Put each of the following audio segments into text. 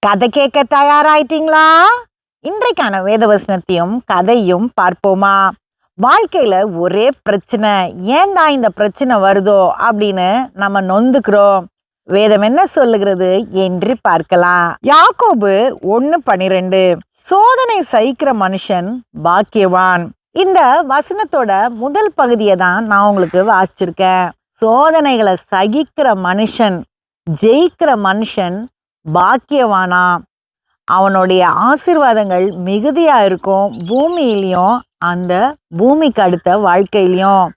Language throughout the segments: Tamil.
கதை கேட்க தயாராயிட்டீங்களா? இன்றைக்கான வேதவசனத்தையும் கதையும் பார்ப்போமா? வாழ்க்கையில ஒரே பிரச்சனை, ஏன்டா இந்த பிரச்சனை வருதோ அப்படின்னு நம்ம நொந்துக்கிறோம். வேதம் என்ன சொல்லுகிறது என்று பார்க்கலாம். யாக்கோபு 1:12. சோதனை சகிக்கிற மனுஷன் பாக்கியவான். இந்த வசனத்தோட முதல் பகுதியை தான் நான் உங்களுக்கு வாசிச்சிருக்கேன். சோதனைகளை சகிக்கிற மனுஷன், ஜெயிக்கிற மனுஷன் பாக்கியவானா. அவனுடைய ஆசீர்வாதங்கள் மிகுதியா இருக்கும், பூமியிலையும் அந்த பூமிக்கு அடுத்த வாழ்க்கையிலையும்.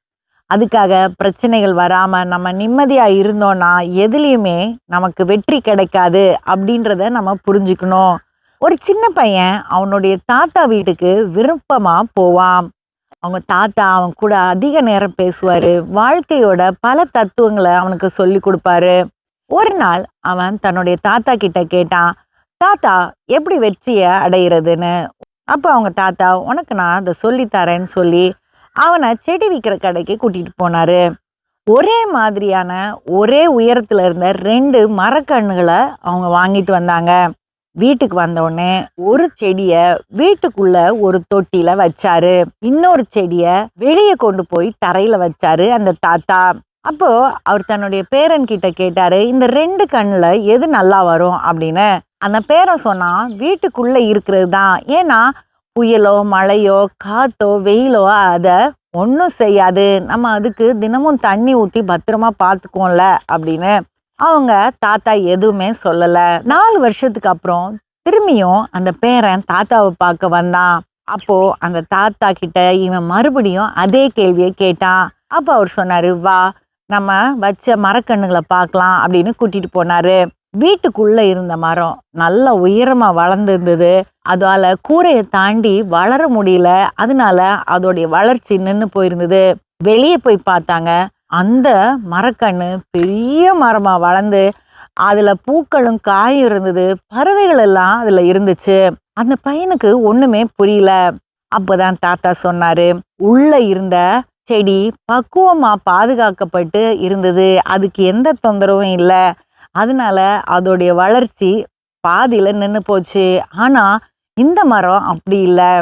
அதுக்காக பிரச்சனைகள் வராம நம்ம நிம்மதியா இருந்தோம்னா எதுலேயுமே நமக்கு வெற்றி கிடைக்காது அப்படின்றத நம்ம புரிஞ்சுக்கணும். ஒரு சின்ன பையன் அவனுடைய தாத்தா வீட்டுக்கு விருப்பமா போவான். அவங்க தாத்தா அவன் கூட அதிக நேரம் பேசுவாரு, வாழ்க்கையோட பல தத்துவங்களை அவனுக்கு சொல்லி கொடுப்பாரு. ஒரு நாள் அவன் தன்னுடைய தாத்தா கிட்ட கேட்டான், தாத்தா எப்படி வெற்றியை அடைகிறதுன்னு. அப்போ அவங்க தாத்தா, உனக்கு நான் அதை சொல்லித்தரேன்னு சொல்லி அவனை செடி விற்கிற கடைக்கு கூட்டிட்டு போனாரு. ஒரே மாதிரியான ஒரே உயரத்துல இருந்த 2 மரக்கன்றுகளை அவங்க வாங்கிட்டு வந்தாங்க. வீட்டுக்கு வந்த உடனே ஒரு செடிய வீட்டுக்குள்ள ஒரு தொட்டில வச்சாரு, இன்னொரு செடிய வெளியே கொண்டு போய் தரையில வச்சாரு அந்த தாத்தா. அப்போ அவர் தன்னுடைய பேரன் கிட்ட கேட்டாரு, இந்த 2 கண்ணுல எது நல்லா வரும் அப்படின்னு. அந்த பேரன் சொன்னா, வீட்டுக்குள்ள இருக்கிறது தான். ஏன்னா புயலோ மழையோ காத்தோ வெயிலோ அதை ஒன்றும் செய்யாது, நம்ம அதுக்கு தினமும் தண்ணி ஊற்றி பத்திரமா பார்த்துக்குவோம்ல அப்படின்னு. அவங்க தாத்தா எதுவுமே சொல்லல. 4 வருஷத்துக்கு அப்புறம் திரும்பியும் அந்த பேரன் தாத்தாவை பார்க்க வந்தான். அப்போ அந்த தாத்தா கிட்ட இவன் மறுபடியும் அதே கேள்வியை கேட்டான். அப்போ அவர் சொன்னாரு, வா நம்ம வச்ச மரக்கண்ணுகளை பார்க்கலாம் அப்படின்னு கூட்டிட்டு போனாரு. வீட்டுக்குள்ள இருந்த மரம் நல்ல உயரமா வளர்ந்துருந்தது. அதால கூரையை தாண்டி வளர முடியல, அதனால அதோடைய வளர்ச்சி நின்று போயிருந்தது. வெளியே போய் பார்த்தாங்க, அந்த மரக்கண்ணு பெரிய மரமா வளர்ந்து அதுல பூக்களும் காயும் இருந்தது, பறவைகள் எல்லாம் அதுல இருந்துச்சு. அந்த பையனுக்கு ஒண்ணுமே புரியல. அப்பதான் தாத்தா சொன்னாரு, உள்ள இருந்த செடி பக்குவமா பாதுகாக்கப்பட்டு இருந்தது, அதுக்கு எந்த தொந்தரவும் இல்லை, அதனால அதோடைய வளர்ச்சி பாதியில நின்று போச்சு. ஆனா இந்த மரம் அப்படி இல்லை,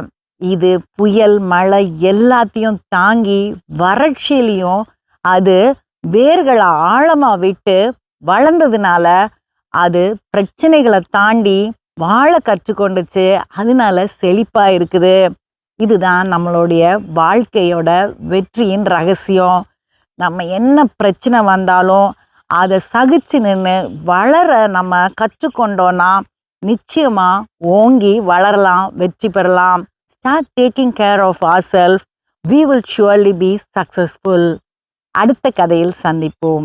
இது புயல் மழை எல்லாத்தையும் தாங்கி வறட்சியிலையும் அது வேர்களை ஆழமா விட்டு வளர்ந்ததுனால அது பிரச்சனைகளை தாண்டி வாழ கற்றுக்கொண்டுச்சு, அதனால செழிப்பா இருக்குது. இதுதான் நம்மளுடைய வாழ்க்கையோட வெற்றியின் ரகசியம். நம்ம என்ன பிரச்சனை வந்தாலும் அதை சகிச்சு நின்று வளர நம்ம கற்றுக்கொண்டோன்னா நிச்சயமா ஓங்கி வளரலாம், வெற்றி பெறலாம். Start taking care of ourselves, we will surely be successful. அடுத்த கதையில் சந்திப்போம்.